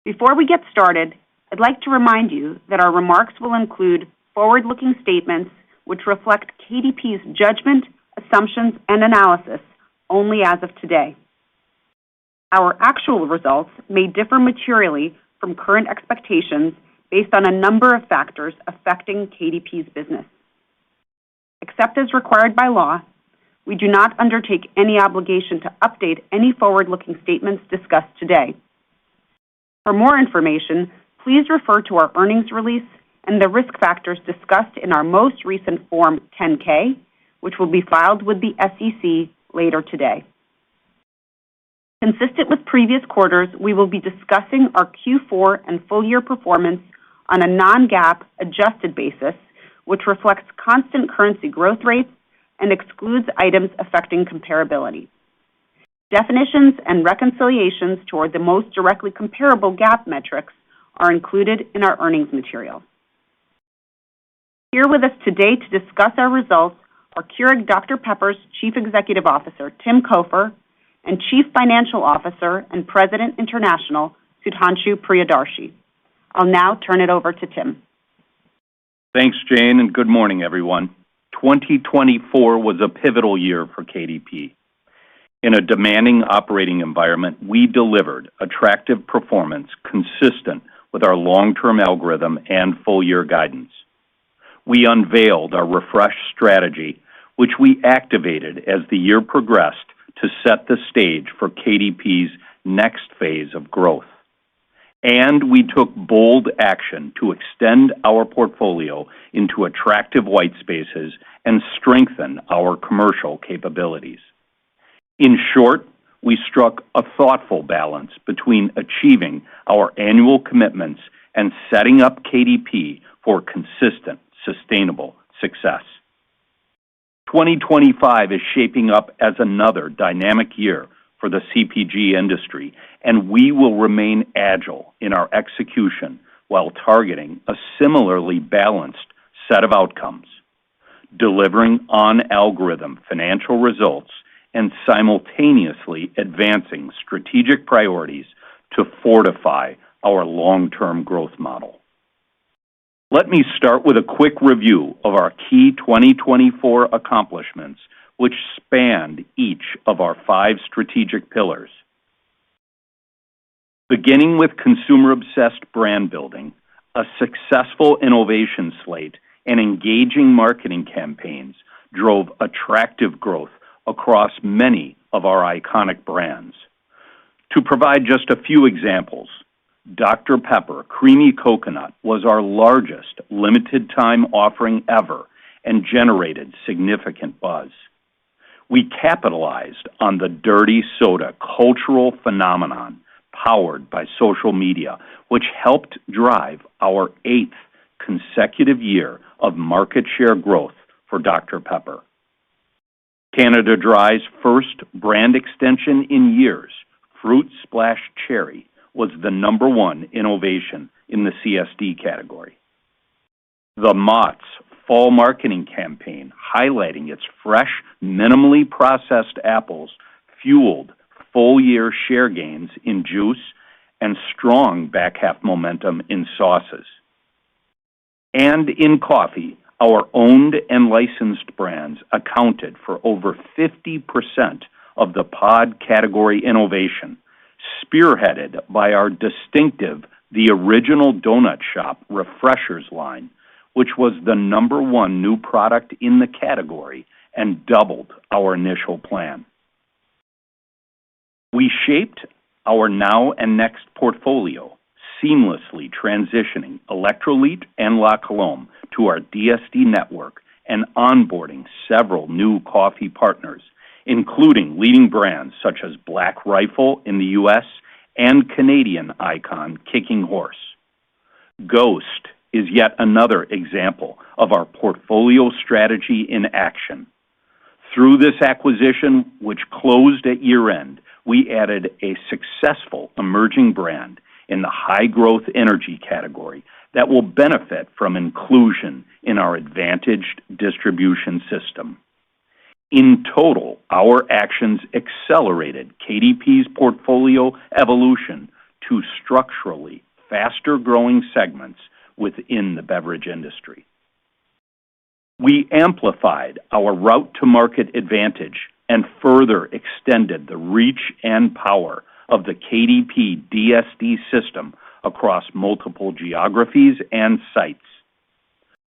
Before we get started, I'd like to remind you that our remarks will include forward-looking statements which reflect KDP's judgment, assumptions, and analysis only as of today. Our actual results may differ materially from current expectations based on a number of factors affecting KDP's business. Except as required by law, we do not undertake any obligation to update any forward-looking statements discussed today. For more information, please refer to our earnings release and the risk factors discussed in our most recent Form 10-K, which will be filed with the SEC later today. Consistent with previous quarters, we will be discussing our Q4 and full-year performance on a non-GAAP adjusted basis, which reflects constant currency growth rates and excludes items affecting comparability. Definitions and reconciliations toward the most directly comparable GAAP metrics are included in our earnings material. Here with us today to discuss our results are Keurig Dr Pepper's Chief Executive Officer, Tim Cofer, and Chief Financial Officer and President International, Sudhanshu Priyadarshi. I'll now turn it over to Tim. Thanks, Jane, and good morning, everyone. 2024 was a pivotal year for KDP. In a demanding operating environment, we delivered attractive performance consistent with our long-term algorithm and full-year guidance. We unveiled our refreshed strategy, which we activated as the year progressed to set the stage for KDP's next phase of growth. And we took bold action to extend our portfolio into attractive white spaces and strengthen our commercial capabilities. In short, we struck a thoughtful balance between achieving our annual commitments and setting up KDP for consistent, sustainable success. 2025 is shaping up as another dynamic year for the CPG industry, and we will remain agile in our execution while targeting a similarly balanced set of outcomes, delivering on-algorithm financial results and simultaneously advancing strategic priorities to fortify our long-term growth model. Let me start with a quick review of our key 2024 accomplishments, which spanned each of our 5 strategic pillars. Beginning with consumer-obsessed brand building, a successful innovation slate and engaging marketing campaigns drove attractive growth across many of our iconic brands. To provide just a few examples, Dr Pepper Creamy Coconut was our largest limited-time offering ever and generated significant buzz. We capitalized on the dirty soda cultural phenomenon powered by social media, which helped drive our 8th consecutive year of market share growth for Dr Pepper. Canada Dry's first brand extension in years, Fruit Splash Cherry, was the #1 innovation in the CSD category. The Mott's fall marketing campaign, highlighting its fresh, minimally processed apples, fueled full-year share gains in juice and strong back-half momentum in sauces. And in coffee, our owned and licensed brands accounted for over 50% of the pod category innovation, spearheaded by our distinctive The Original Donut Shop Refreshers line, which was the #1 new product in the category and doubled our initial plan. We shaped our now and next portfolio, seamlessly transitioning Electrolit and La Colombe to our DSD network and onboarding several new coffee partners, including leading brands such as Black Rifle in the U.S. and Canadian icon Kicking Horse. Ghost is yet another example of our portfolio strategy in action. Through this acquisition, which closed at year-end, we added a successful emerging brand in the high-growth energy category that will benefit from inclusion in our advantaged distribution system. In total, our actions accelerated KDP's portfolio evolution to structurally faster-growing segments within the beverage industry. We amplified our route-to-market advantage and further extended the reach and power of the KDP DSD system across multiple geographies and sites.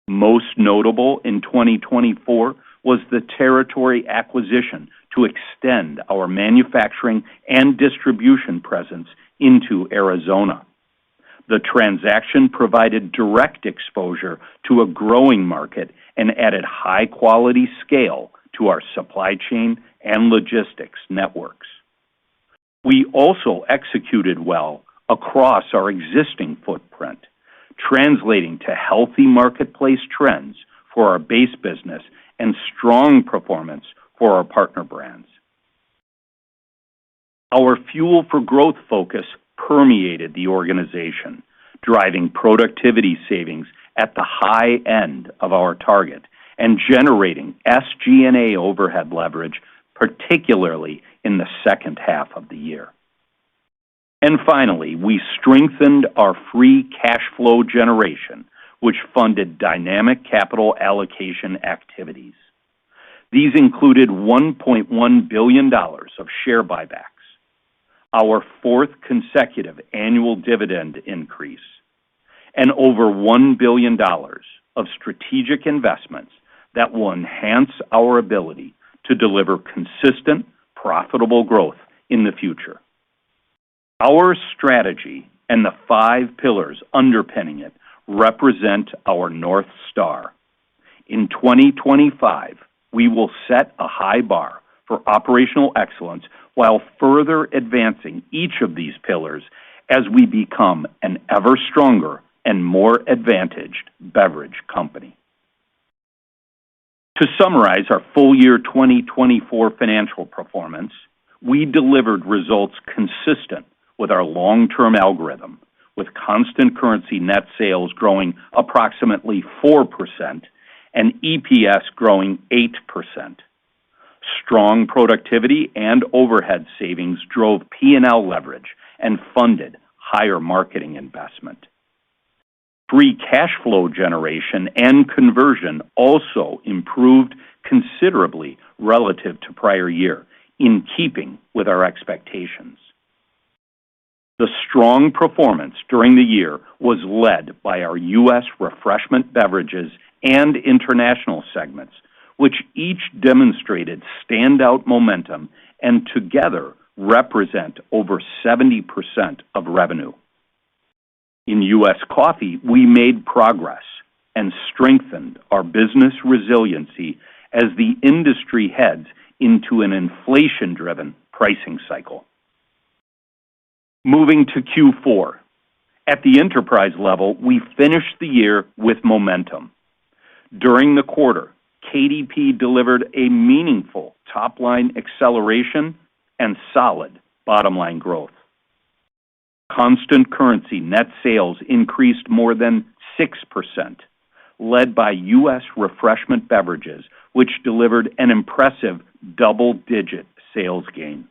Most notable in 2024 was the territory acquisition to extend our manufacturing and distribution presence into Arizona. The transaction provided direct exposure to a growing market and added high-quality scale to our supply chain and logistics networks. We also executed well across our existing footprint, translating to healthy marketplace trends for our base business and strong performance for our partner brands. Our Fuel for Growth focus permeated the organization, driving productivity savings at the high end of our target and generating SG&A overhead leverage, particularly in the second half of the year. And finally, we strengthened our free cash flow generation, which funded dynamic capital allocation activities. These included $1.1 billion of share buybacks, our fourth consecutive annual dividend increase, and over $1 billion of strategic investments that will enhance our ability to deliver consistent, profitable growth in the future. Our strategy and the 5 pillars underpinning it represent our North Star. In 2025, we will set a high bar for operational excellence while further advancing each of these pillars as we become an ever stronger and more advantaged beverage company. To summarize our full year 2024 financial performance, we delivered results consistent with our long-term algorithm, with constant currency net sales growing approximately 4% and EPS growing 8%. Strong productivity and overhead savings drove P&L leverage and funded higher marketing investment. Free cash flow generation and conversion also improved considerably relative to prior year, in keeping with our expectations. The strong performance during the year was led by our U.S. refreshment beverages and international segments, which each demonstrated standout momentum and together represent over 70% of revenue. In U.S. coffee, we made progress and strengthened our business resiliency as the industry heads into an inflation-driven pricing cycle. Moving to Q4. At the enterprise level, we finished the year with momentum. During the quarter, KDP delivered a meaningful top-line acceleration and solid bottom-line growth. Constant currency net sales increased more than 6%, led by U.S. refreshment beverages, which delivered an impressive double-digit sales gain.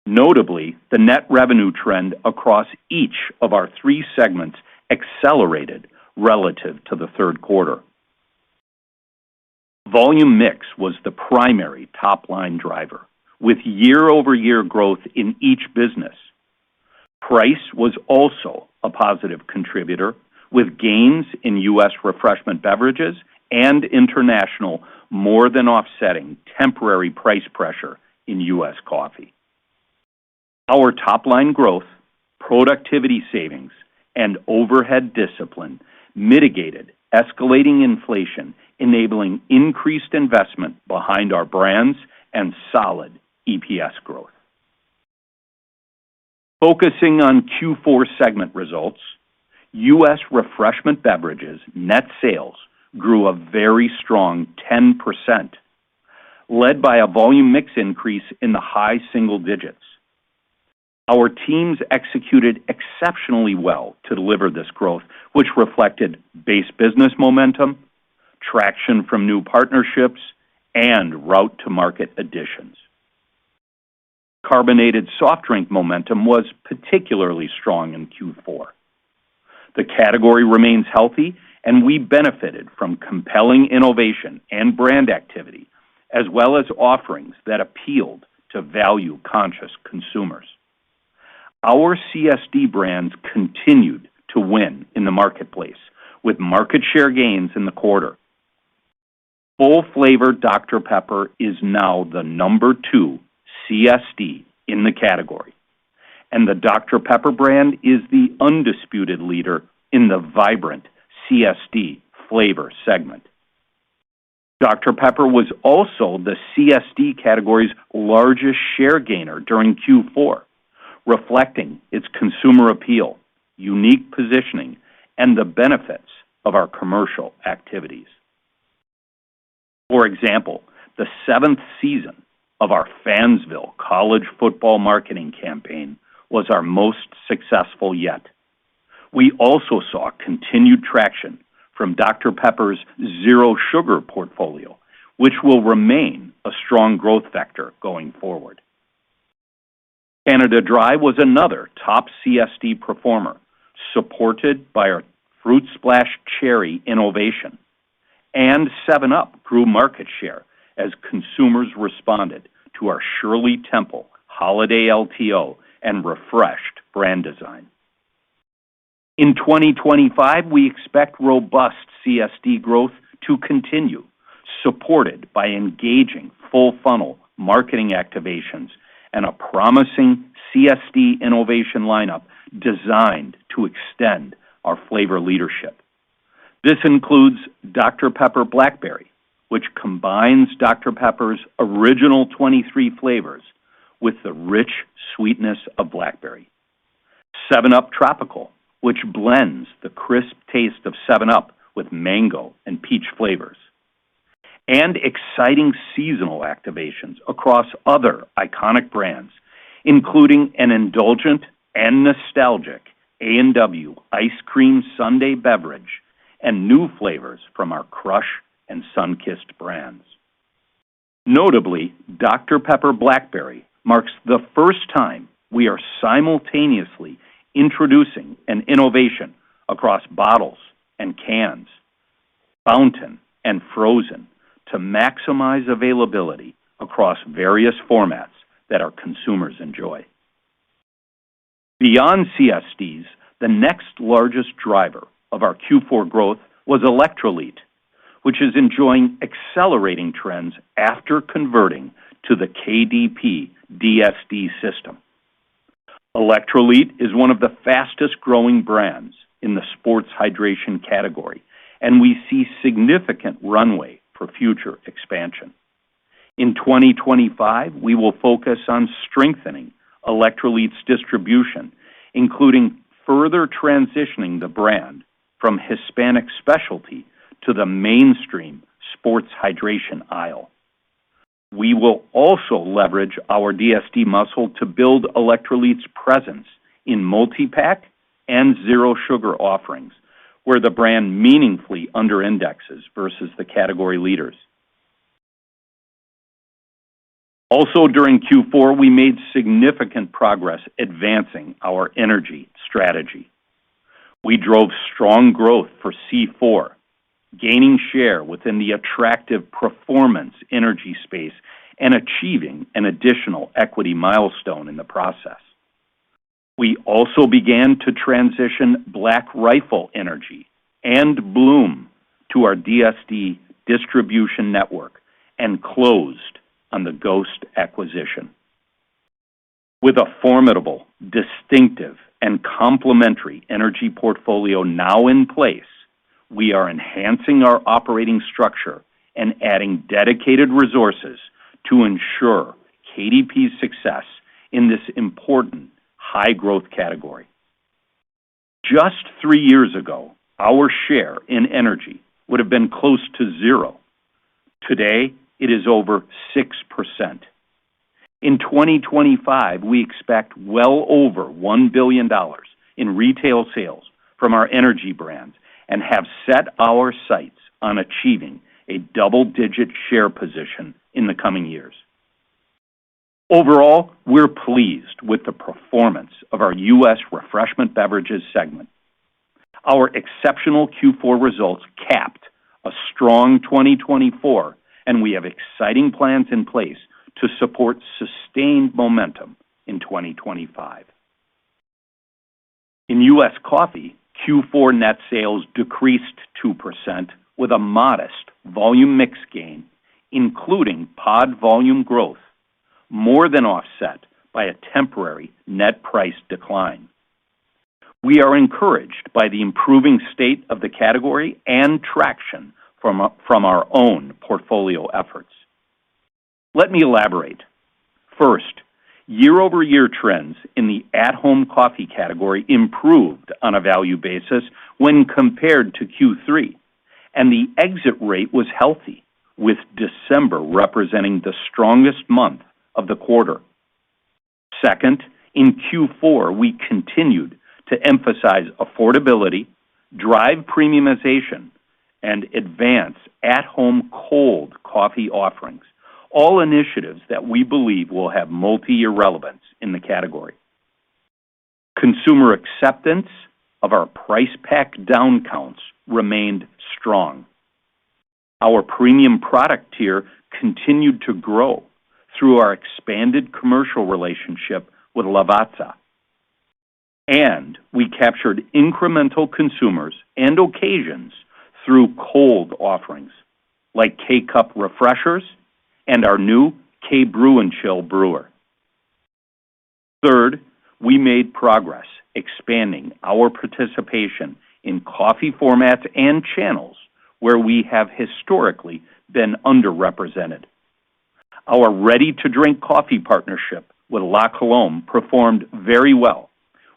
Notably, the net revenue trend across each of our 3 segments accelerated relative to the third quarter. Volume mix was the primary top-line driver, with year-over-year growth in each business. Price was also a positive contributor, with gains in U.S. refreshment beverages and international more than offsetting temporary price pressure in U.S. coffee. Our top-line growth, productivity savings, and overhead discipline mitigated escalating inflation, enabling increased investment behind our brands and solid EPS growth. Focusing on Q4 segment results, U.S. refreshment beverages net sales grew a very strong 10%, led by a volume mix increase in the high single digits. Our teams executed exceptionally well to deliver this growth, which reflected base business momentum, traction from new partnerships, and route-to-market additions. Carbonated soft drink momentum was particularly strong in Q4. The category remains healthy, and we benefited from compelling innovation and brand activity, as well as offerings that appealed to value-conscious consumers. Our CSD brands continued to win in the marketplace, with market share gains in the quarter. Full-flavor Dr. Pepper is now the number 2 CSD in the category, and the Dr. Pepper brand is the undisputed leader in the vibrant CSD flavor segment. Dr. Pepper was also the CSD category's largest share gainer during Q4, reflecting its consumer appeal, unique positioning, and the benefits of our commercial activities. For example, the 7th season of our Fansville college football marketing campaign was our most successful yet. We also saw continued traction from Dr. Pepper's Zero Sugar portfolio, which will remain a strong growth vector going forward. Canada Dry was another top CSD performer, supported by our Fruit Splash Cherry innovation, and 7-Up grew market share as consumers responded to our Shirley Temple holiday LTO and refreshed brand design. In 2025, we expect robust CSD growth to continue, supported by engaging full-funnel marketing activations and a promising CSD innovation lineup designed to extend our flavor leadership. This includes Dr. Pepper Blackberry, which combines Dr. Pepper's original 23 flavors with the rich sweetness of blackberry. 7-Up Tropical, which blends the crisp taste of 7-Up with mango and peach flavors. And exciting seasonal activations across other iconic brands, including an indulgent and nostalgic A&W ice cream sundae beverage and new flavors from our Crush and Sunkissed brands. Notably, Dr. Pepper Blackberry marks the first time we are simultaneously introducing an innovation across bottles and cans, fountain and frozen, to maximize availability across various formats that our consumers enjoy. Beyond CSDs, the next largest driver of our Q4 growth was Electrolit, which is enjoying accelerating trends after converting to the KDP DSD system. Electrolit is one of the fastest-growing brands in the sports hydration category, and we see significant runway for future expansion. In 2025, we will focus on strengthening Electrolit's distribution, including further transitioning the brand from Hispanic specialty to the mainstream sports hydration aisle. We will also leverage our DSD muscle to build Electrolit's presence in multi-pack and zero sugar offerings, where the brand meaningfully under-indexes versus the category leaders. Also during Q4, we made significant progress advancing our energy strategy. We drove strong growth for C4, gaining share within the attractive performance energy space and achieving an additional equity milestone in the process. We also began to transition Black Rifle Energy and Bloom to our DSD distribution network and closed on the Ghost acquisition. With a formidable, distinctive, and complementary energy portfolio now in place, we are enhancing our operating structure and adding dedicated resources to ensure KDP's success in this important high-growth category. Just 3 years ago, our share in energy would have been close to 0. Today, it is over 6%. In 2025, we expect well over $1 billion in retail sales from our energy brands and have set our sights on achieving a double-digit share position in the coming years. Overall, we're pleased with the performance of our U.S. refreshment beverages segment. Our exceptional Q4 results capped a strong 2024, and we have exciting plans in place to support sustained momentum in 2025. In U.S. coffee, Q4 net sales decreased 2% with a modest volume mix gain, including pod volume growth, more than offset by a temporary net price decline. We are encouraged by the improving state of the category and traction from our own portfolio efforts. Let me elaborate. First, year-over-year trends in the at-home coffee category improved on a value basis when compared to Q3, and the exit rate was healthy, with December representing the strongest month of the quarter. Second, in Q4, we continued to emphasize affordability, drive premiumization, and advance at-home cold coffee offerings, all initiatives that we believe will have multi-year relevance in the category. Consumer acceptance of our price pack down counts remained strong. Our premium product tier continued to grow through our expanded commercial relationship with Lavazza. And we captured incremental consumers and occasions through cold offerings like K-Cup refreshers and our new K-Brew and Chill brewer. Third, we made progress expanding our participation in coffee formats and channels where we have historically been underrepresented. Our ready-to-drink coffee partnership with La Colombe performed very well,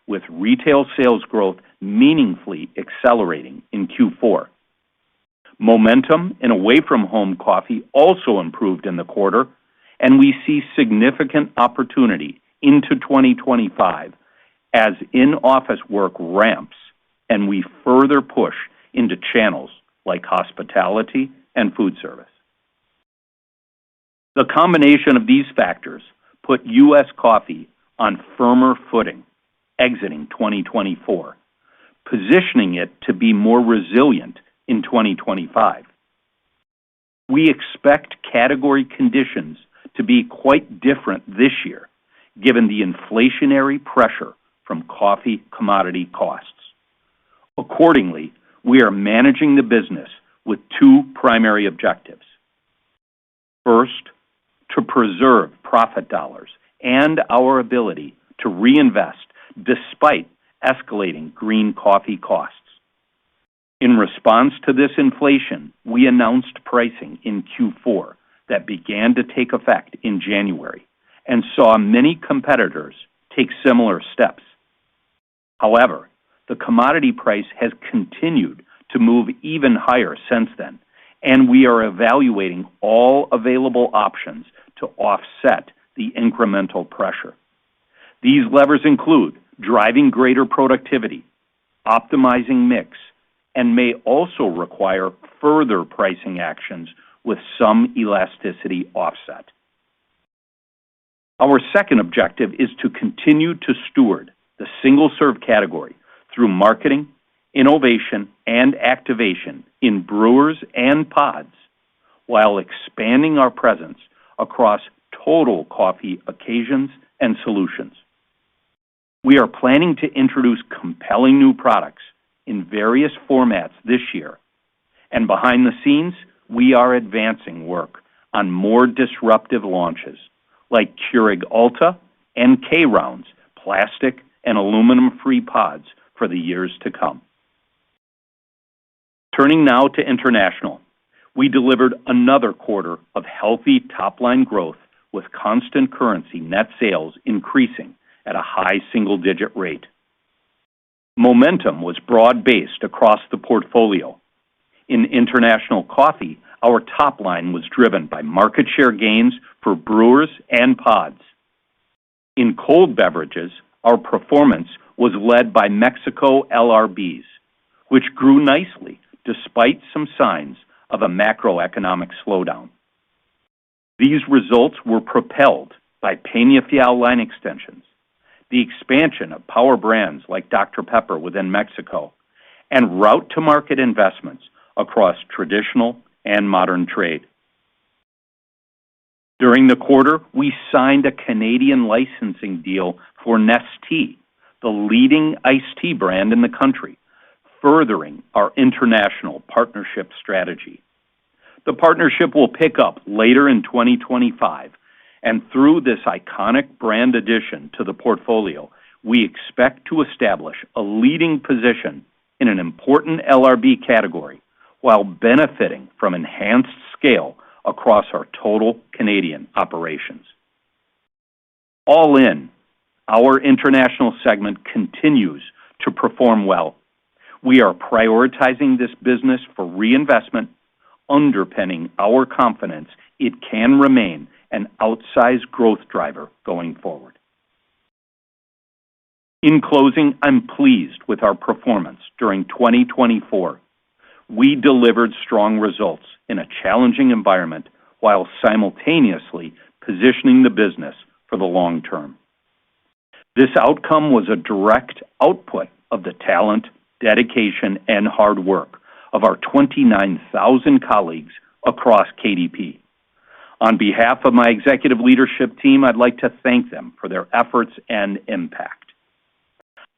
with retail sales growth meaningfully accelerating in Q4. Momentum in away-from-home coffee also improved in the quarter, and we see significant opportunity into 2025 as in-office work ramps and we further push into channels like hospitality and food service. The combination of these factors put U.S. coffee on firmer footing exiting 2024, positioning it to be more resilient in 2025. We expect category conditions to be quite different this year, given the inflationary pressure from coffee commodity costs. Accordingly, we are managing the business with two primary objectives. First, to preserve profit dollars and our ability to reinvest despite escalating green coffee costs. In response to this inflation, we announced pricing in Q4 that began to take effect in January and saw many competitors take similar steps. However, the commodity price has continued to move even higher since then, and we are evaluating all available options to offset the incremental pressure. These levers include driving greater productivity, optimizing mix, and may also require further pricing actions with some elasticity offset. Our second objective is to continue to steward the single-serve category through marketing, innovation, and activation in brewers and pods, while expanding our presence across total coffee occasions and solutions. We are planning to introduce compelling new products in various formats this year, and behind the scenes, we are advancing work on more disruptive launches like Keurig Alta and K-Rounds plastic and aluminum-free pods for the years to come. Turning now to international, we delivered another quarter of healthy top-line growth with constant currency net sales increasing at a high single-digit rate. Momentum was broad-based across the portfolio. In international coffee, our top line was driven by market share gains for brewers and pods. In cold beverages, our performance was led by Mexico LRBs, which grew nicely despite some signs of a macroeconomic slowdown. These results were propelled by Peñafiel line extensions, the expansion of power brands like Dr. Pepper within Mexico, and route-to-market investments across traditional and modern trade. During the quarter, we signed a Canadian licensing deal for Nestea, the leading iced tea brand in the country, furthering our international partnership strategy. The partnership will pick up later in 2025, and through this iconic brand addition to the portfolio, we expect to establish a leading position in an important LRB category while benefiting from enhanced scale across our total Canadian operations. All in, our international segment continues to perform well. We are prioritizing this business for reinvestment, underpinning our confidence it can remain an outsized growth driver going forward. In closing, I'm pleased with our performance during 2024. We delivered strong results in a challenging environment while simultaneously positioning the business for the long term. This outcome was a direct output of the talent, dedication, and hard work of our 29,000 colleagues across KDP. On behalf of my executive leadership team, I'd like to thank them for their efforts and impact.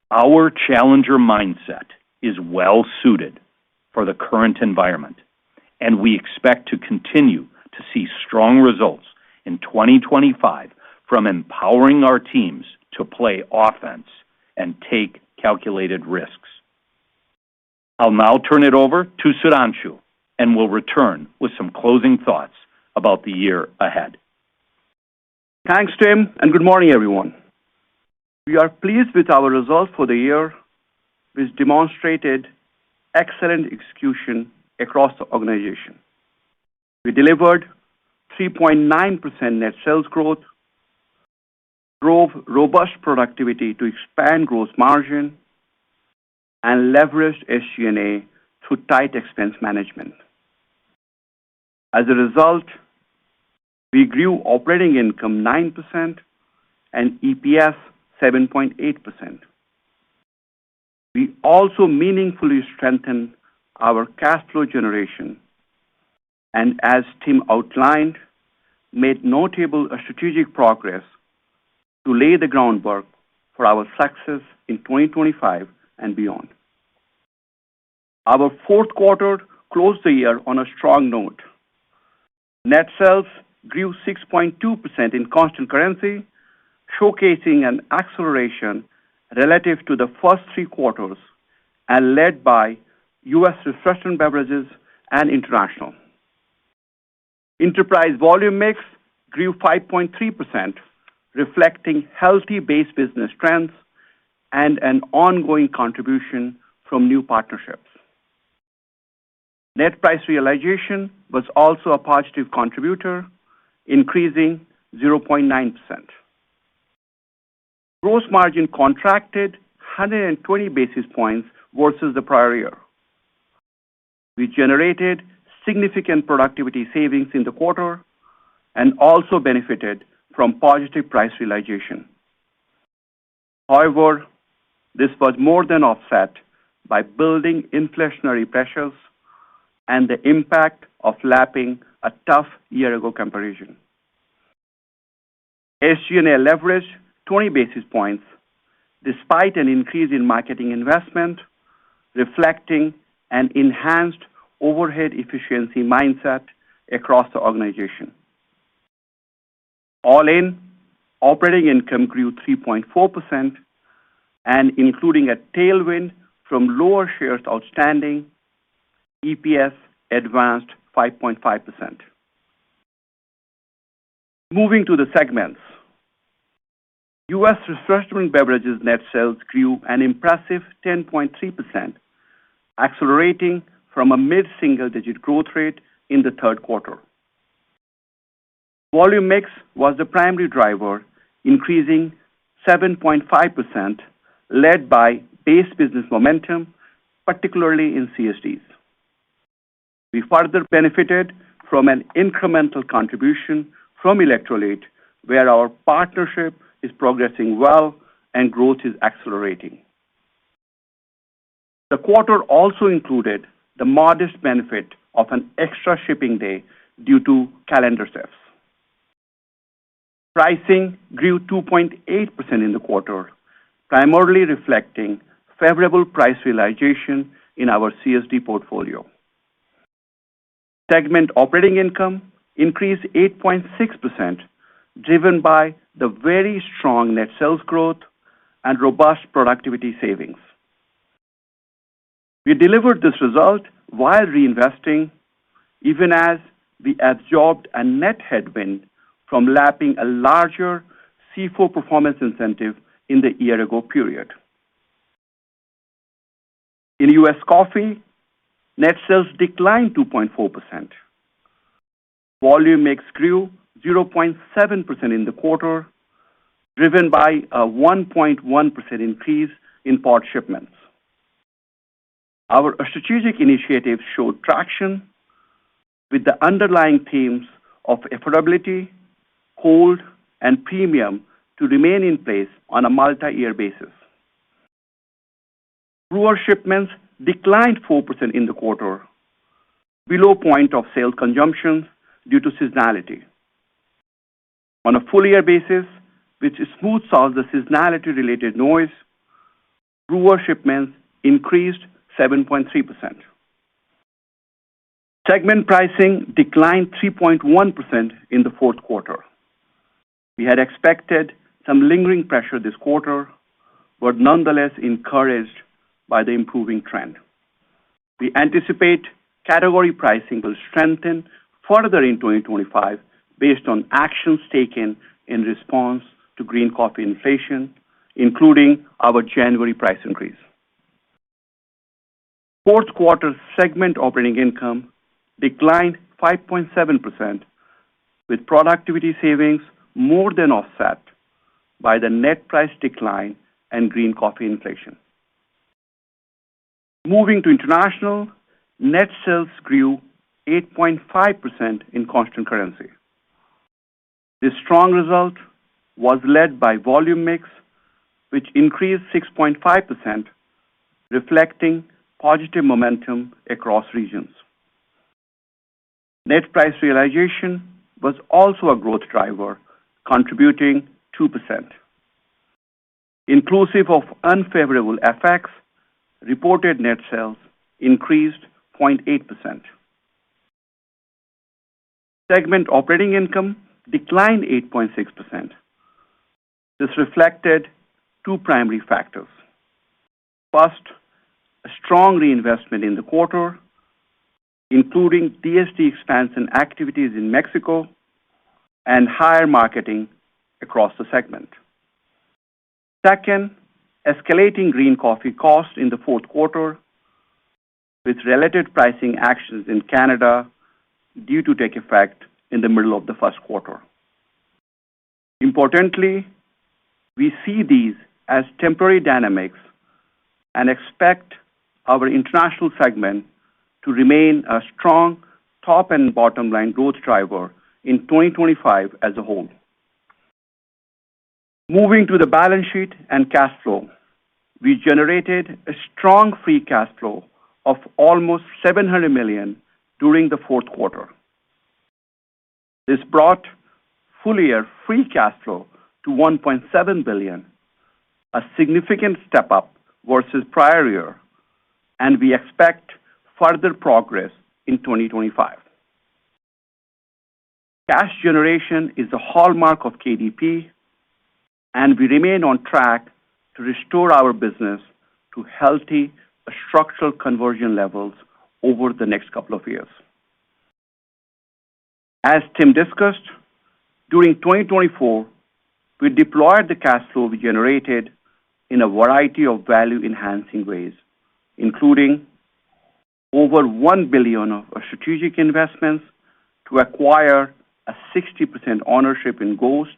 Our challenger mindset is well suited for the current environment, and we expect to continue to see strong results in 2025 from empowering our teams to play offense and take calculated risks. I'll now turn it over to Sudhanshu, and we'll return with some closing thoughts about the year ahead. Thanks, Tim, and good morning, everyone. We are pleased with our results for the year, which demonstrated excellent execution across the organization. We delivered 3.9% net sales growth, drove robust productivity to expand gross margin, and leveraged SG&A through tight expense management. As a result, we grew operating income 9% and EPS 7.8%. We also meaningfully strengthened our cash flow generation and, as Tim outlined, made notable strategic progress to lay the groundwork for our success in 2025 and beyond. Our fourth quarter closed the year on a strong note. Net sales grew 6.2% in constant currency, showcasing an acceleration relative to the first three quarters and led by U.S. refreshment beverages and international. Enterprise volume mix grew 5.3%, reflecting healthy base business trends and an ongoing contribution from new partnerships. Net price realization was also a positive contributor, increasing 0.9%. Gross margin contracted 120 basis points versus the prior year. We generated significant productivity savings in the quarter and also benefited from positive price realization. However, this was more than offset by building inflationary pressures and the impact of lapping a tough year-ago comparison. SG&A leveraged 20 basis points despite an increase in marketing investment, reflecting an enhanced overhead efficiency mindset across the organization. All in, operating income grew 3.4%, and including a tailwind from lower shares outstanding, EPS advanced 5.5%. Moving to the segments. U.S. refreshment beverages net sales grew an impressive 10.3%, accelerating from a mid-single-digit growth rate in the third quarter. Volume mix was the primary driver, increasing 7.5%, led by base business momentum, particularly in CSDs. We further benefited from an incremental contribution from electrolyte where our partnership is progressing well and growth is accelerating. The quarter also included the modest benefit of an extra shipping day due to calendar shifts. Pricing grew 2.8% in the quarter, primarily reflecting favorable price realization in our CSD portfolio. Segment operating income increased 8.6%, driven by the very strong net sales growth and robust productivity savings. We delivered this result while reinvesting, even as we absorbed a net headwind from lapping a larger C4 performance incentive in the year-ago period. In U.S. coffee, net sales declined 2.4%. Volume mix grew 0.7% in the quarter, driven by a 1.1% increase in pod shipments. Our strategic initiatives showed traction with the underlying themes of affordability, cold, and premium to remain in place on a multi-year basis. Brewer shipments declined 4% in the quarter, below point of sale consumption due to seasonality. On a full-year basis, which smooths out the seasonality-related noise, brewer shipments increased 7.3%. Segment pricing declined 3.1% in the fourth quarter. We had expected some lingering pressure this quarter, but nonetheless encouraged by the improving trend. We anticipate category pricing will strengthen further in 2025 based on actions taken in response to green coffee inflation, including our January price increase. Fourth quarter segment operating income declined 5.7%, with productivity savings more than offset by the net price decline and green coffee inflation. Moving to international, net sales grew 8.5% in constant currency. This strong result was led by volume mix, which increased 6.5%, reflecting positive momentum across regions. Net price realization was also a growth driver, contributing 2%. Inclusive of unfavorable FX, reported net sales increased 0.8%. Segment operating income declined 8.6%. This reflected two primary factors. First, a strong reinvestment in the quarter, including DSD expansion activities in Mexico and higher marketing across the segment. Second, escalating green coffee costs in the fourth quarter, with related pricing actions in Canada due to take effect in the middle of the first quarter. Importantly, we see these as temporary dynamics and expect our international segment to remain a strong top and bottom line growth driver in 2025 as a whole. Moving to the balance sheet and cash flow, we generated a strong free cash flow of almost $700 million during the fourth quarter. This brought full-year free cash flow to $1.7 billion, a significant step up versus prior year, and we expect further progress in 2025. Cash generation is a hallmark of KDP, and we remain on track to restore our business to healthy structural conversion levels over the next couple of years. As Tim discussed, during 2024, we deployed the cash flow we generated in a variety of value-enhancing ways, including over $1 billion of strategic investments to acquire a 60% ownership in Ghost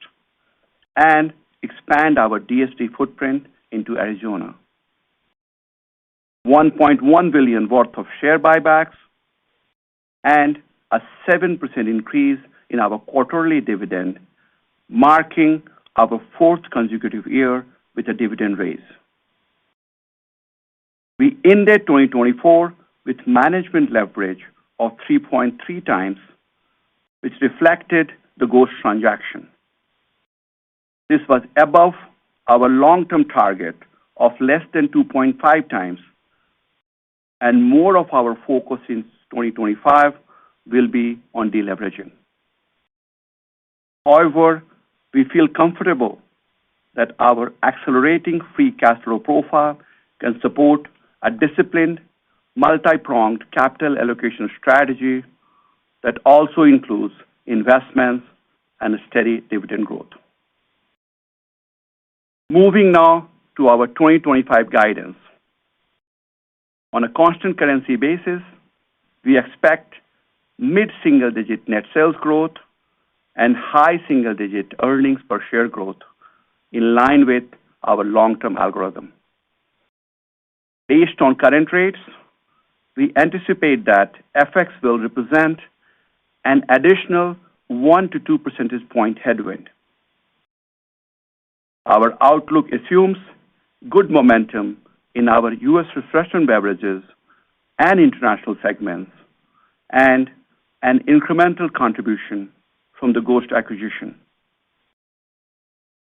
and expand our DSD footprint into Arizona, $1.1 billion worth of share buybacks, and a 7% increase in our quarterly dividend, marking our fourth consecutive year with a dividend raise. We ended 2024 with management leverage of 3.3 times, which reflected the Ghost transaction. This was above our long-term target of less than 2.5 times, and more of our focus in 2025 will be on deleveraging. However, we feel comfortable that our accelerating free cash flow profile can support a disciplined, multi-pronged capital allocation strategy that also includes investments and steady dividend growth. Moving now to our 2025 guidance. On a constant currency basis, we expect mid-single-digit net sales growth and high single-digit earnings per share growth in line with our long-term algorithm. Based on current rates, we anticipate that FX will represent an additional 1 to 2 percentage point headwind. Our outlook assumes good momentum in our U.S. refreshment beverages and international segments and an incremental contribution from the Ghost acquisition.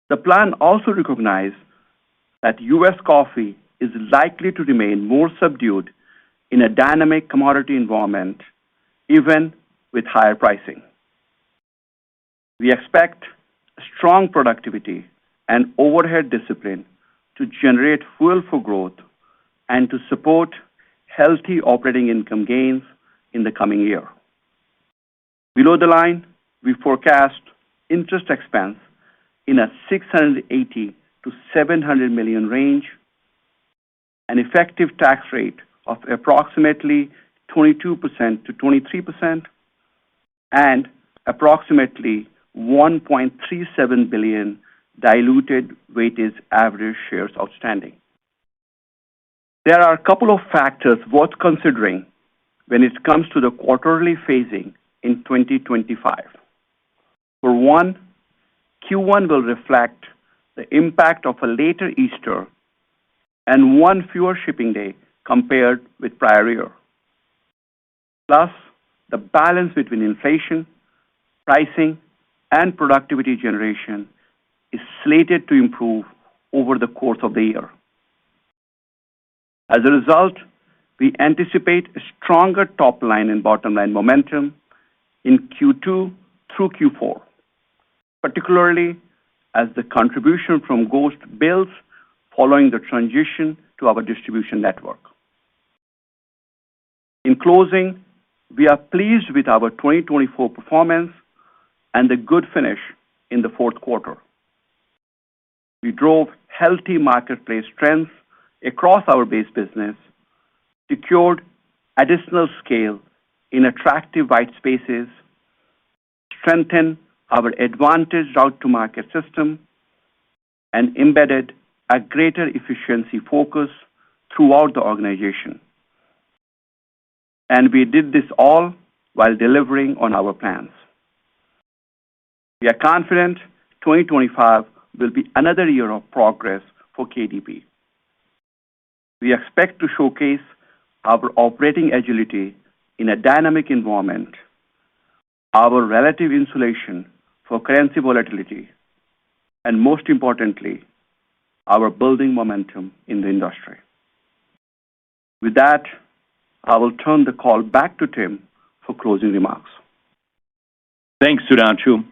The plan also recognizes that U.S. coffee is likely to remain more subdued in a dynamic commodity environment, even with higher pricing. We expect strong productivity and overhead discipline to generate fuel for growth and to support healthy operating income gains in the coming year. Below the line, we forecast interest expense in a $680 to $700 million range, an effective tax rate of approximately 22% to 23%, and approximately 1.37 billion diluted weighted average shares outstanding. There are a couple of factors worth considering when it comes to the quarterly phasing in 2025. For one, Q1 will reflect the impact of a later Easter and one fewer shipping day compared with prior year. Plus, the balance between inflation, pricing, and productivity generation is slated to improve over the course of the year. As a result, we anticipate a stronger top-line and bottom-line momentum in Q2 through Q4, particularly as the contribution from Ghost builds following the transition to our distribution network. In closing, we are pleased with our 2024 performance and the good finish in the fourth quarter. We drove healthy marketplace trends across our base business, secured additional scale in attractive white spaces, strengthened our advantage route-to-market system, and embedded a greater efficiency focus throughout the organization. And we did this all while delivering on our plans. We are confident 2025 will be another year of progress for KDP. We expect to showcase our operating agility in a dynamic environment, our relative insulation for currency volatility, and most importantly, our building momentum in the industry. With that, I will turn the call back to Tim for closing remarks. Thanks, Sudhanshu.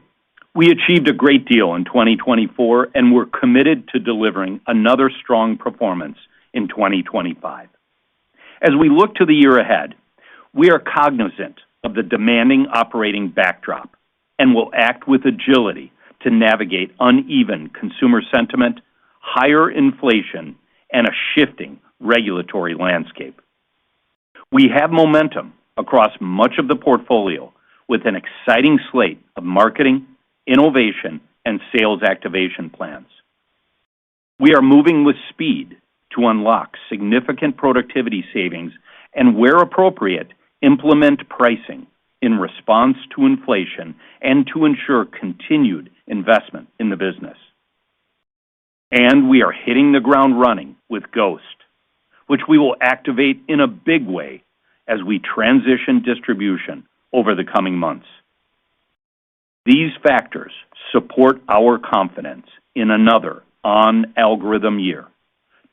We achieved a great deal in 2024, and we're committed to delivering another strong performance in 2025. As we look to the year ahead, we are cognizant of the demanding operating backdrop and will act with agility to navigate uneven consumer sentiment, higher inflation, and a shifting regulatory landscape. We have momentum across much of the portfolio with an exciting slate of marketing, innovation, and sales activation plans. We are moving with speed to unlock significant productivity savings and, where appropriate, implement pricing in response to inflation and to ensure continued investment in the business. And we are hitting the ground running with Ghost, which we will activate in a big way as we transition distribution over the coming months. These factors support our confidence in another on-algorithm year,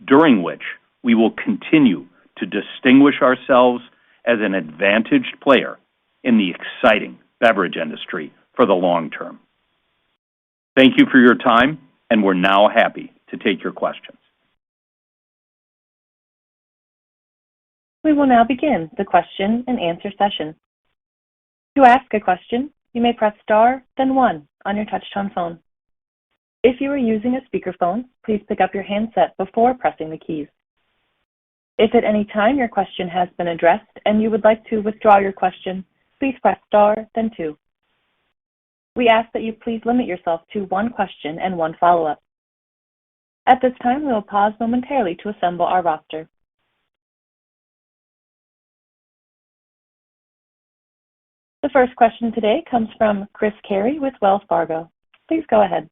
during which we will continue to distinguish ourselves as an advantaged player in the exciting beverage industry for the long term. Thank you for your time, and we're now happy to take your questions. We will now begin the question and answer session. To ask a question, you may press star, then 1 on your touch-tone phone. If you are using a speakerphone, please pick up your handset before pressing the keys. If at any time your question has been addressed and you would like to withdraw your question, please press star, then 2. We ask that you please limit yourself to 1 question and 1 follow-up. At this time, we will pause momentarily to assemble our roster. The first question today comes from Chris Carey with Wells Fargo. Please go ahead.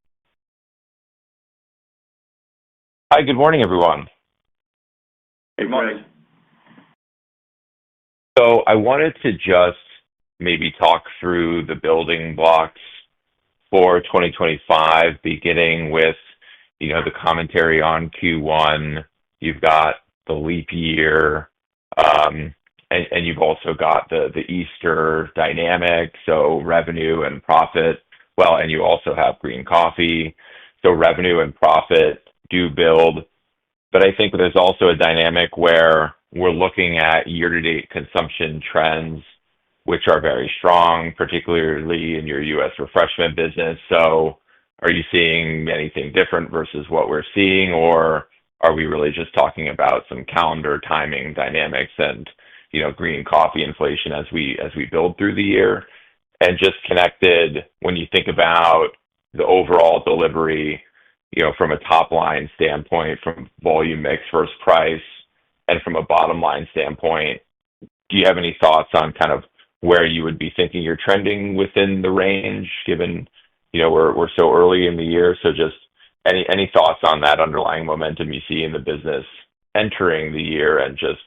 Hi, good morning, everyone. Good morning. So I wanted to just maybe talk through the building blocks for 2025, beginning with, the commentary on Q1. You've got the leap year, and you've also got the Easter dynamic, so revenue and profit. Well, and you also have green coffee, so revenue and profit do build. But I think there's also a dynamic where we're looking at year-to-date consumption trends, which are very strong, particularly in your U.S. refreshment business. So are you seeing anything different versus what we're seeing, or are we really just talking about some calendar timing dynamics and green coffee inflation as we build through the year? And just connected, when you think about the overall delivery, from a top line standpoint, from volume mix versus price, and from a bottom line standpoint, do you have any thoughts on kind of where you would be thinking you're trending within the range, given we're so early in the year? So just any thoughts on that underlying momentum you see in the business entering the year, and just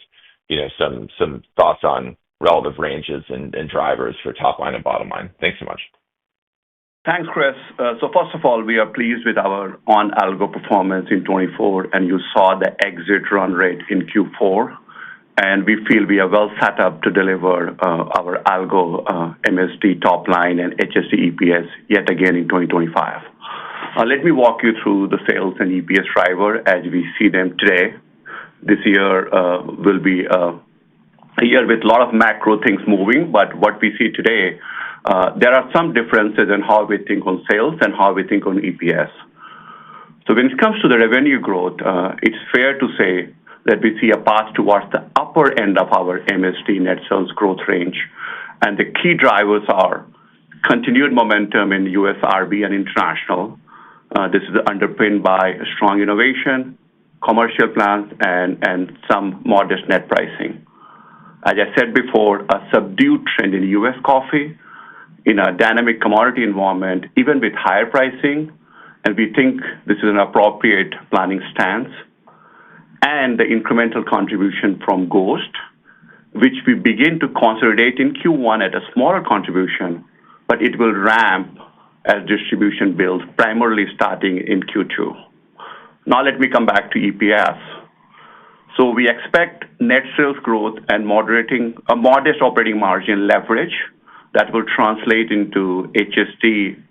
some thoughts on relative ranges and drivers for top line and bottom line. Thanks so much. Thanks, Chris. So first of all, we are pleased with our on-algo performance in 24, and you saw the exit run rate in Q4, and we feel we are well set up to deliver our algo MSD top line and HSD EPS yet again in 2025. Let me walk you through the sales and EPS driver as we see them today. This year will be a year with a lot of macro things moving, but what we see today, there are some differences in how we think on sales and how we think on EPS. So when it comes to the revenue growth, it's fair to say that we see a path towards the upper end of our MSD net sales growth range. And the key drivers are continued momentum in U.S. RB and international. This is underpinned by strong innovation, commercial plans, and some modest net pricing. As I said before, a subdued trend in U.S. coffee in a dynamic commodity environment, even with higher pricing, and we think this is an appropriate planning stance. And the incremental contribution from Ghost, which we begin to consolidate in Q1 at a smaller contribution, but it will ramp as distribution builds, primarily starting in Q2. Now let me come back to EPS. So we expect net sales growth and a modest operating margin leverage that will translate into HSD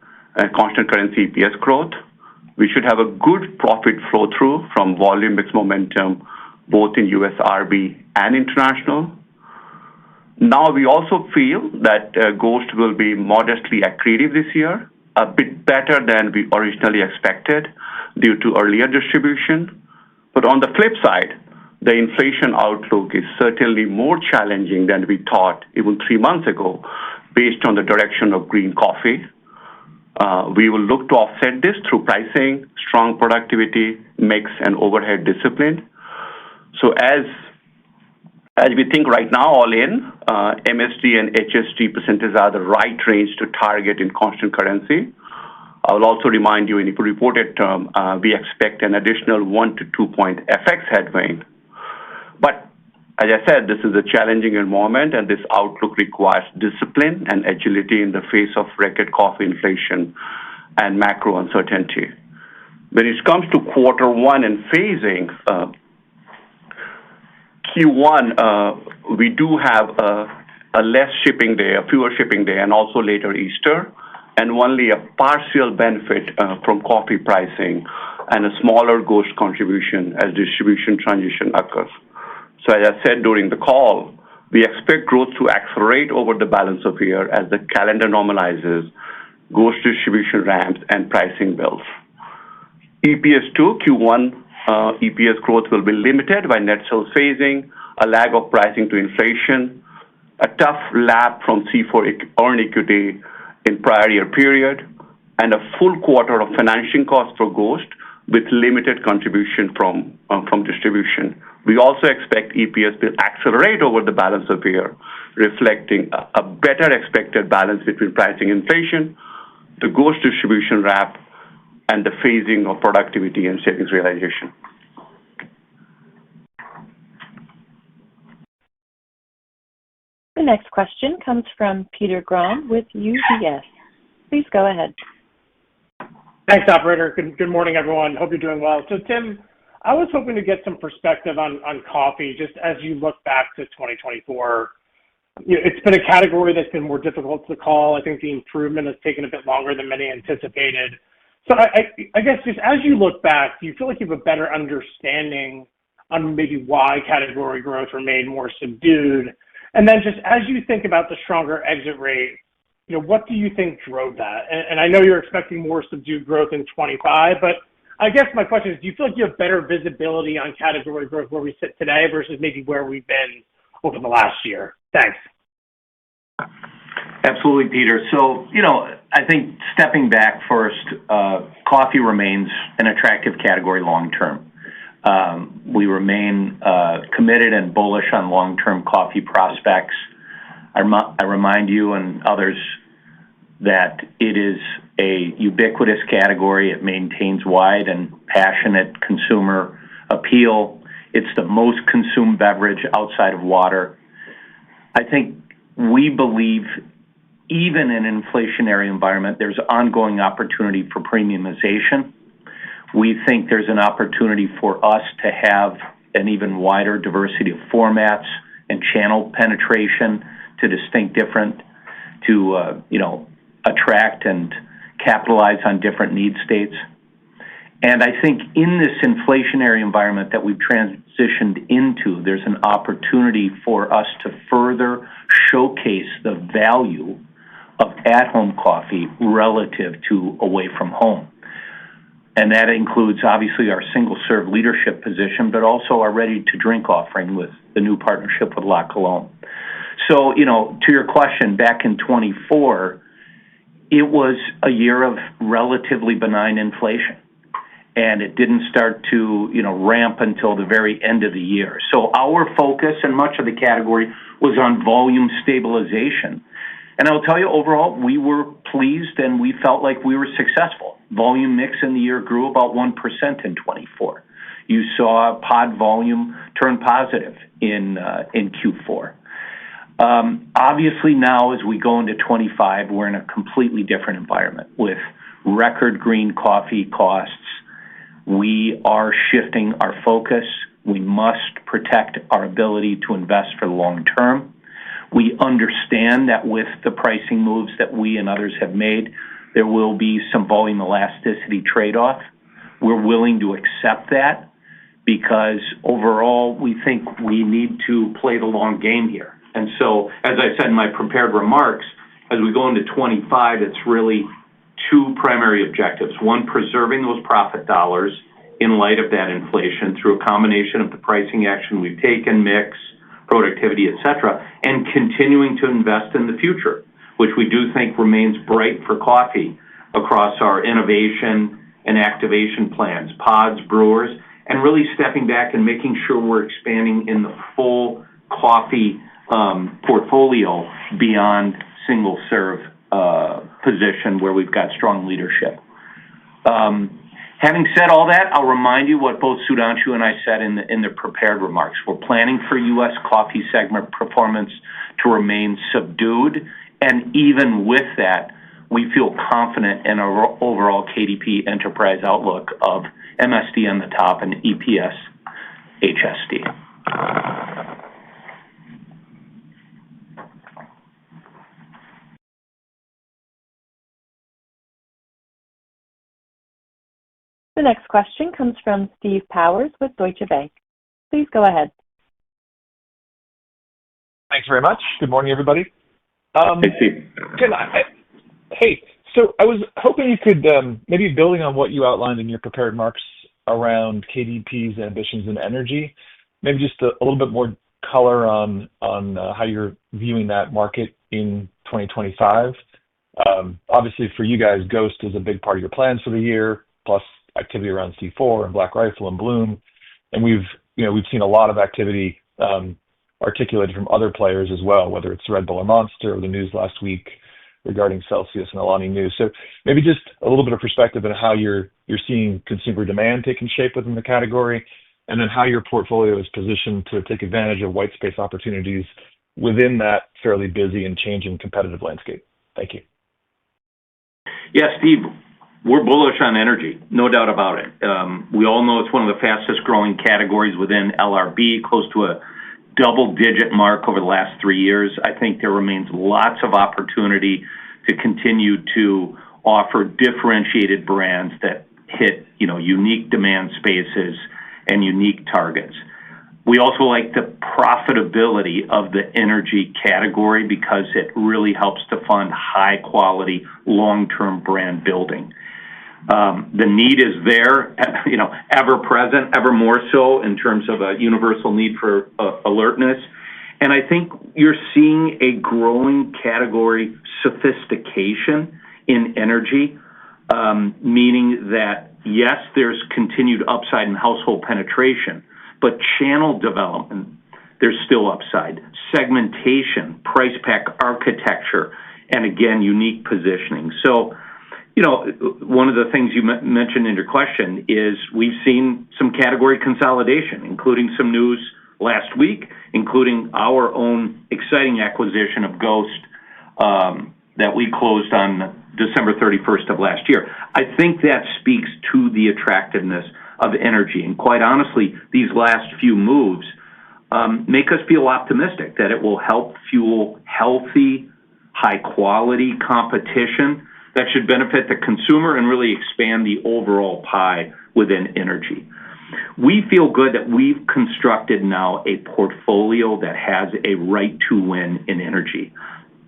constant currency EPS growth. We should have a good profit flow through from volume mix momentum, both in U.S. RB and international. Now we also feel that Ghost will be modestly accretive this year, a bit better than we originally expected due to earlier distribution. But on the flip side, the inflation outlook is certainly more challenging than we thought even 3 months ago, based on the direction of green coffee. We will look to offset this through pricing, strong productivity, mix, and overhead discipline. So as we think right now, all in, MSD and HSD percentages are the right range to target in constant currency. I will also remind you, in the reported term, we expect an additional 1 to 2 point FX headwind. But as I said, this is a challenging environment, and this outlook requires discipline and agility in the face of record coffee inflation and macro uncertainty. When it comes to quarter one and phasing, Q1, we do have a less shipping day, a fewer shipping day, and also later Easter, and only a partial benefit from coffee pricing and a smaller Ghost contribution as distribution transition occurs. So as I said during the call, we expect growth to accelerate over the balance of the year as the calendar normalizes, Ghost distribution ramps, and pricing builds. EPS 2, Q1 EPS growth will be limited by net sales phasing, a lag of pricing to inflation, a tough lap from C4 earned equity in prior year period, and a full quarter of financing costs for Ghost with limited contribution from distribution. We also expect EPS will accelerate over the balance of the year, reflecting a better expected balance between pricing and inflation, the Ghost distribution wrap, and the phasing of productivity and savings realization. The next question comes from Peter Grom with UBS. Please go ahead. Thanks, operator. Good morning, everyone. Hope you're doing well. So, Tim, I was hoping to get some perspective on coffee, just as you look back to 2024. It's been a category that's been more difficult to call. I think the improvement has taken a bit longer than many anticipated. So I guess just as you look back, do you feel like you have a better understanding on maybe why category growth remained more subdued? And then just as you think about the stronger exit rate, what do you think drove that? And I know you're expecting more subdued growth in 25, but I guess my question is, do you feel like you have better visibility on category growth where we sit today versus maybe where we've been over the last year? Thanks. Absolutely, Peter. So, I think stepping back first, coffee remains an attractive category long term. We remain committed and bullish on long-term coffee prospects. I remind you and others that it is a ubiquitous category. It maintains wide and passionate consumer appeal. It's the most consumed beverage outside of water. I think we believe even in an inflationary environment, there's ongoing opportunity for premiumization. We think there's an opportunity for us to have an even wider diversity of formats and channel penetration to attract and capitalize on different need states. And I think in this inflationary environment that we've transitioned into, there's an opportunity for us to further showcase the value of at-home coffee relative to away from home. And that includes, obviously, our single-serve leadership position, but also our ready-to-drink offering with the new partnership with La Colombe. So, to your question, back in 24, it was a year of relatively benign inflation, and it didn't start to, ramp until the very end of the year. So our focus and much of the category was on volume stabilization. And I'll tell you, overall, we were pleased and we felt like we were successful. Volume mix in the year grew about 1% in 24. You saw pod volume turn positive in Q4. Obviously now as we go into 25, we're in a completely different environment with record green coffee costs. We are shifting our focus. We must protect our ability to invest for the long term. We understand that with the pricing moves that we and others have made, there will be some volume elasticity trade-off. We're willing to accept that because overall we think we need to play the long game here. And so, as I said in my prepared remarks, as we go into 25, it's really two primary objectives. One, preserving those profit dollars in light of that inflation through a combination of the pricing action we've taken, mix, productivity, et cetera, and continuing to invest in the future, which we do think remains bright for coffee across our innovation and activation plans, pods, brewers, and really stepping back and making sure we're expanding in the full coffee portfolio beyond single-serve position where we've got strong leadership. Having said all that, I'll remind you what both Sudhanshu and I said in the prepared remarks. We're planning for U.S. coffee segment performance to remain subdued, and even with that, we feel confident in our overall KDP enterprise outlook of MSD on the top and EPS HSD. The next question comes from Steve Powers with Deutsche Bank. Please go ahead. Thanks very much. Good morning, everybody. Hey, Steve. Hey, so I was hoping you could, maybe building on what you outlined in your prepared remarks around KDP's ambitions in energy, maybe just a little bit more color on how you're viewing that market in 2025. Obviously, for you guys, Ghost is a big part of your plans for the year, plus activity around C4 and Black Rifle and Bloom. And we've seen a lot of activity articulated from other players as well, whether it's Red Bull or Monster or the news last week regarding Celsius and Alani Nu. So maybe just a little bit of perspective on how you're seeing consumer demand taking shape within the category, and then how your portfolio is positioned to take advantage of white space opportunities within that fairly busy and changing competitive landscape. Thank you. Yeah, Steve, we're bullish on energy, no doubt about it. We all know it's one of the fastest growing categories within LRB, close to a double-digit mark over the last 3 years. I think there remains lots of opportunity to continue to offer differentiated brands that hit, unique demand spaces and unique targets. We also like the profitability of the energy category because it really helps to fund high-quality, long-term brand building. The need is there, ever present, ever more so in terms of a universal need for alertness. And I think you're seeing a growing category sophistication in energy, meaning that, yes, there's continued upside in household penetration, but channel development, there's still upside. Segmentation, price pack architecture, and again, unique positioning. So, one of the things you mentioned in your question is we've seen some category consolidation, including some news last week, including our own exciting acquisition of Ghost that we closed on December 31st of last year. I think that speaks to the attractiveness of energy. And quite honestly, these last few moves make us feel optimistic that it will help fuel healthy, high-quality competition that should benefit the consumer and really expand the overall pie within energy. We feel good that we've constructed now a portfolio that has a right to win in energy.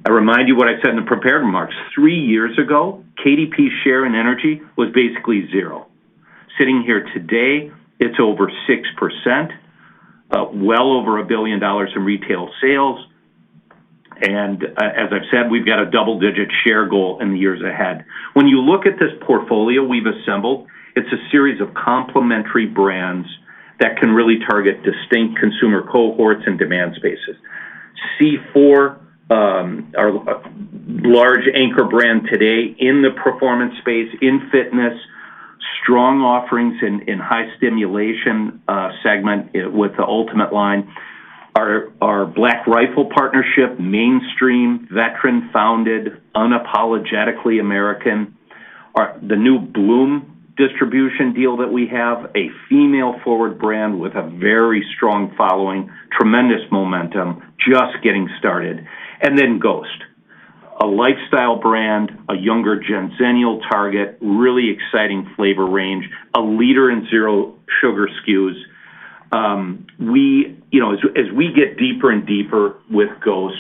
I remind you what I said in the prepared remarks. 3 years ago, KDP's share in energy was basically zero. Sitting here today, it's over 6%, well over $1 billion in retail sales. And as I've said, we've got a double-digit share goal in the years ahead. When you look at this portfolio we've assembled, it's a series of complementary brands that can really target distinct consumer cohorts and demand spaces. C4, our large anchor brand today in the performance space, in fitness, strong offerings in high stimulation segment with the Ultimate line. Our Black Rifle partnership, mainstream, veteran-founded, unapologetically American. The new Bloom distribution deal that we have, a female-forward brand with a very strong following, tremendous momentum, just getting started. And then Ghost, a lifestyle brand, a younger Gen Zennial target, really exciting flavor range, a leader in zero sugar SKUs. As we get deeper and deeper with Ghost,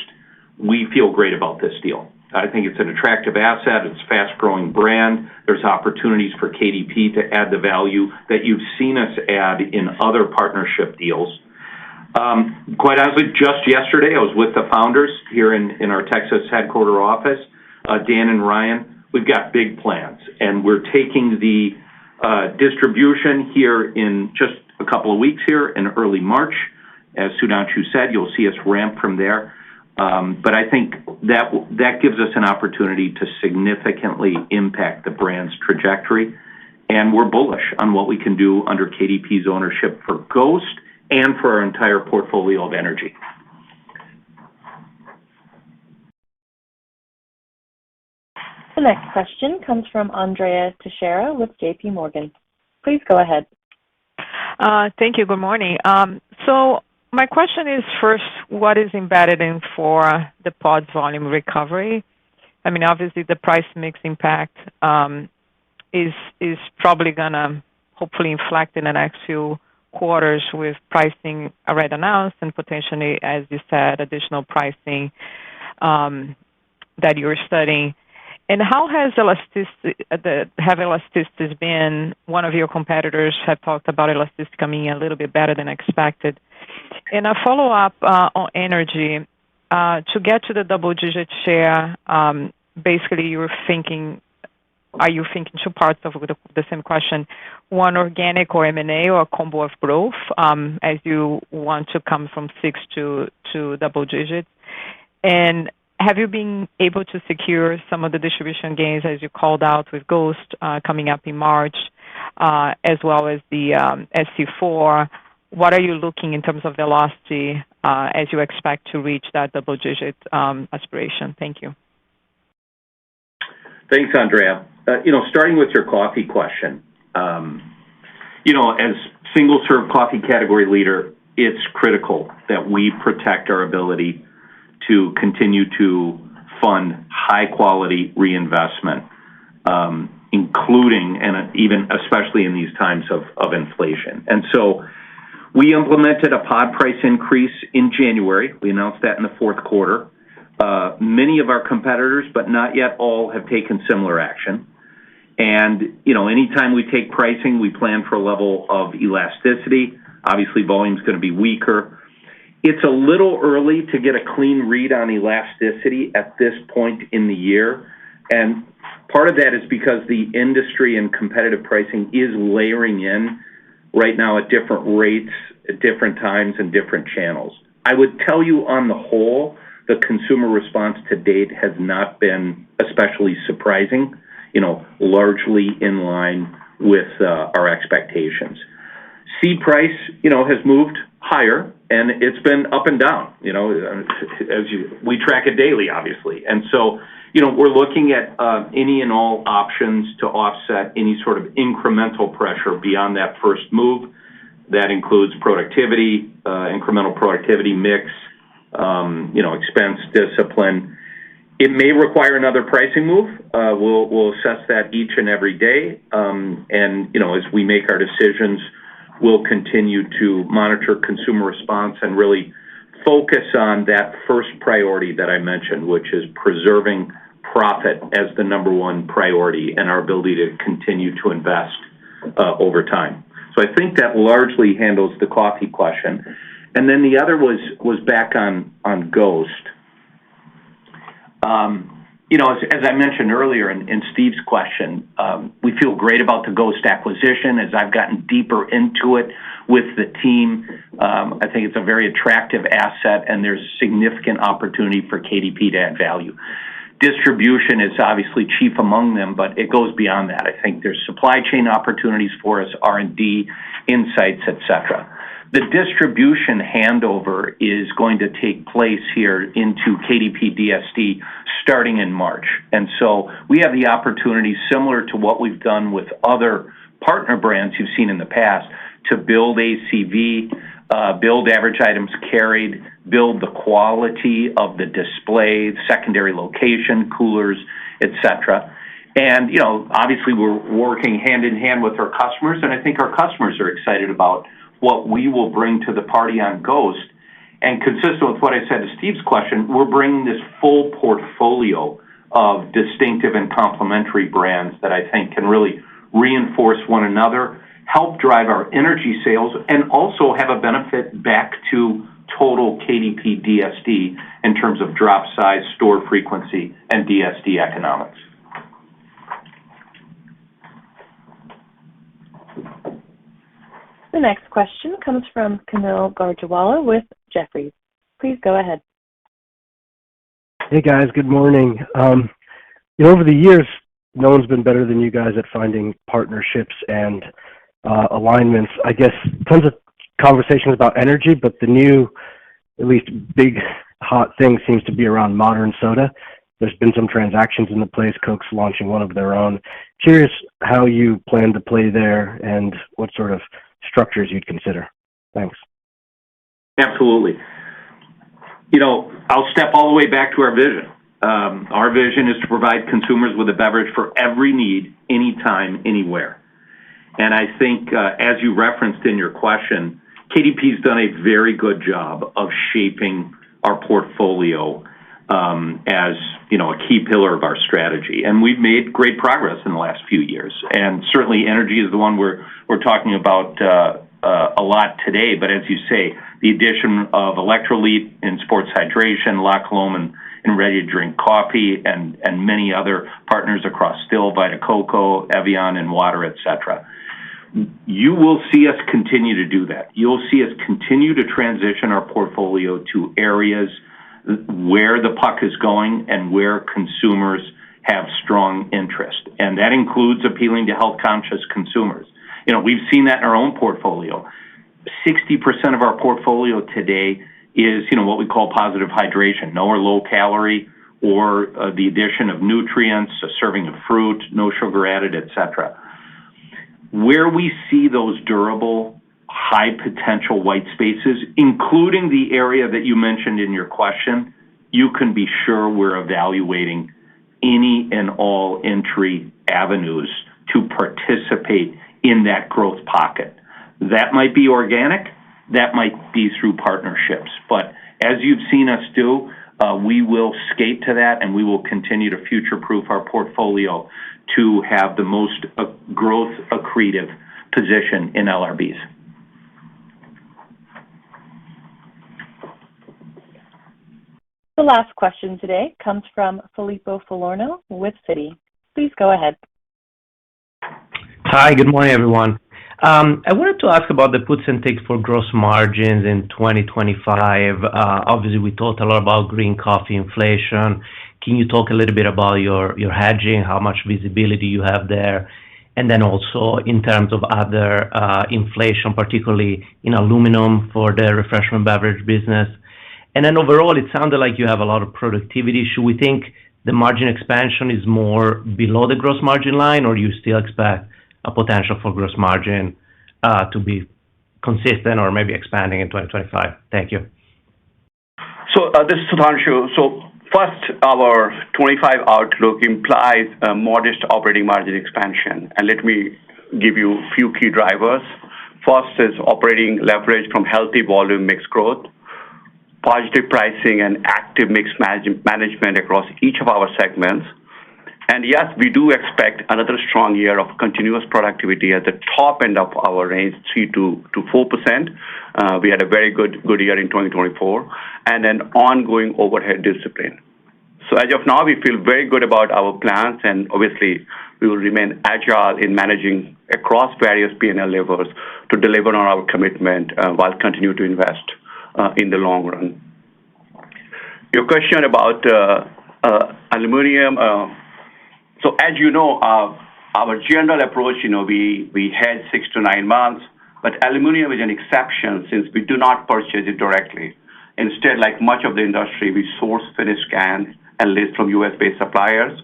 we feel great about this deal. I think it's an attractive asset. It's a fast-growing brand. There's opportunities for KDP to add the value that you've seen us add in other partnership deals. Quite honestly, just yesterday, I was with the founders here in our Texas headquarter office, Dan and Ryan. We've got big plans, and we're taking the distribution here in just a couple of weeks here in early March. As Sudhanshu said, you'll see us ramp from there. But I think that gives us an opportunity to significantly impact the brand's trajectory and we're bullish on what we can do under KDP's ownership for Ghost and for our entire portfolio of energy. The next question comes from Andrea Teixeira with JP Morgan. Please go ahead. Thank you. Good morning. So my question is, first, what is embedded in for the pods volume recovery? I mean, obviously, the price mix impact is probably going to hopefully inflect in the next few quarters with pricing already announced and potentially, as you said, additional pricing that you're studying. And how has elasticities been? One of your competitors have talked about elasticity coming in a little bit better than expected. And a follow-up on energy, to get to the double-digit share, basically are you thinking two parts of the same question, one organic or M&A or a combo of growth as you want to come from 6 to double digits? And have you been able to secure some of the distribution gains as you called out with Ghost coming up in March, as well as the SC4? What are you looking in terms of velocity as you expect to reach that double-digit aspiration? Thank you. Thanks, Andrea. Starting with your coffee question, as single-serve coffee category leader, it's critical that we protect our ability to continue to fund high-quality reinvestment, including and even especially in these times of inflation. And so we implemented a pod price increase in January. We announced that in the fourth quarter. Many of our competitors, but not yet all, have taken similar action. And, anytime we take pricing, we plan for a level of elasticity. Obviously, volume's going to be weaker. It's a little early to get a clean read on elasticity at this point in the year. And part of that is because the industry and competitive pricing is layering in right now at different rates, at different times, and different channels. I would tell you on the whole, the consumer response to date has not been especially surprising, largely in line with our expectations. Seed price, has moved higher, and it's been up and down, we track it daily, obviously. And so, we're looking at any and all options to offset any sort of incremental pressure beyond that first move. That includes productivity, incremental productivity mix, expense discipline. It may require another pricing move. We'll assess that each and every day. And, as we make our decisions, we'll continue to monitor consumer response and really focus on that first priority that I mentioned, which is preserving profit as the number one priority and our ability to continue to invest over time. So I think that largely handles the coffee question. And then the other was back on Ghost. As I mentioned earlier in Steve's question, we feel great about the Ghost acquisition. As I've gotten deeper into it with the team, I think it's a very attractive asset, and there's significant opportunity for KDP to add value. Distribution is obviously chief among them, but it goes beyond that. I think there's supply chain opportunities for us, R&D, insights, et cetera. The distribution handover is going to take place here into KDP DSD starting in March. And so we have the opportunity, similar to what we've done with other partner brands you've seen in the past, to build ACV, build average items carried, build the quality of the display, secondary location, coolers, et cetera. And, obviously we're working hand in hand with our customers, and I think our customers are excited about what we will bring to the party on Ghost. And consistent with what I said to Steve's question, we're bringing this full portfolio of distinctive and complementary brands that I think can really reinforce one another, help drive our energy sales, and also have a benefit back to total KDP DSD in terms of drop size, store frequency, and DSD economics. The next question comes from Kaumil Gajrawala with Jefferies. Please go ahead. Hey guys, good morning. Over the years, no one's been better than you guys at finding partnerships and alignments. I guess tons of conversations about energy, but the new, at least big hot thing seems to be around modern soda. There's been some transactions in the place, Coke's launching one of their own. Curious how you plan to play there and what sort of structures you'd consider. Thanks. Absolutely. I'll step all the way back to our vision. Our vision is to provide consumers with a beverage for every need, anytime, anywhere. And I think, as you referenced in your question, KDP's done a very good job of shaping our portfolio as a key pillar of our strategy. And we've made great progress in the last few years. And certainly energy is the one we're talking about a lot today. But as you say, the addition of Electrolit in sports hydration, La Colombe in ready-to-drink coffee, and many other partners across still, Vita Coco, Evian, and water, et cetera. You will see us continue to do that. You'll see us continue to transition our portfolio to areas where the puck is going and where consumers have strong interest. And that includes appealing to health-conscious consumers. We've seen that in our own portfolio. 60% of our portfolio today is, what we call positive hydration, no or low calorie, or the addition of nutrients, a serving of fruit, no sugar added, et cetera. Where we see those durable, high potential white spaces, including the area that you mentioned in your question, you can be sure we're evaluating any and all entry avenues to participate in that growth pocket. That might be organic, that might be through partnerships. But as you've seen us do, we will skate to that, and we will continue to future-proof our portfolio to have the most growth accretive position in LRBs. The last question today comes from Filippo Falorno with Citi. Please go ahead. Hi, good morning, everyone. I wanted to ask about the puts and takes for gross margins in 2025. Obviously, we talked a lot about green coffee inflation. Can you talk a little bit about your hedging, how much visibility you have there? And then also in terms of other inflation, particularly in aluminum for the refreshment beverage business. And then overall, it sounded like you have a lot of productivity. Should we think the margin expansion is more below the gross margin line, or you still expect a potential for gross margin to be consistent or maybe expanding in 2025? Thank you. So this is Sudhanshu. So first, our 25 outlook implies a modest operating margin expansion. And let me give you a few key drivers. First is operating leverage from healthy volume mix growth, positive pricing and active mix management across each of our segments. And yes, we do expect another strong year of continuous productivity at the top end of our range, 3 to 4%. We had a very good year in 2024, and an ongoing overhead discipline. So as of now, we feel very good about our plans, and obviously, we will remain agile in managing across various P&L levels to deliver on our commitment while continuing to invest in the long run. Your question about aluminum. So as you know, our general approach, we hedge 6 to 9 months, but aluminum is an exception since we do not purchase it directly. Instead, like much of the industry, we source finished cans and lists from U.S.-based suppliers.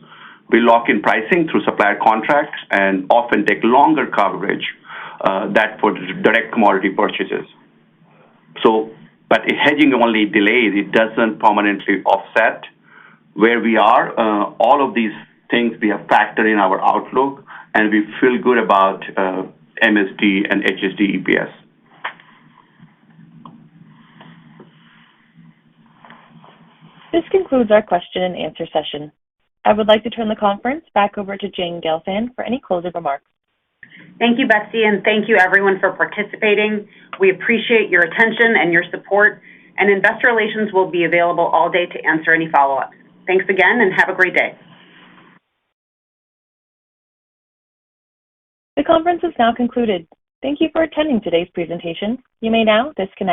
We lock in pricing through supplier contracts and often take longer coverage than for direct commodity purchases. But hedging only delays, it doesn't permanently offset where we are. All of these things we have factored in our outlook, and we feel good about MSD and HSD EPS. This concludes our question and answer session. I would like to turn the conference back over to Jane Gelfand for any closing remarks. Thank you, Betsy, and thank you, everyone, for participating. We appreciate your attention and your support, and Investor Relations will be available all day to answer any follow-ups. Thanks again, and have a great day. The conference is now concluded. Thank you for attending today's presentation. You may now disconnect.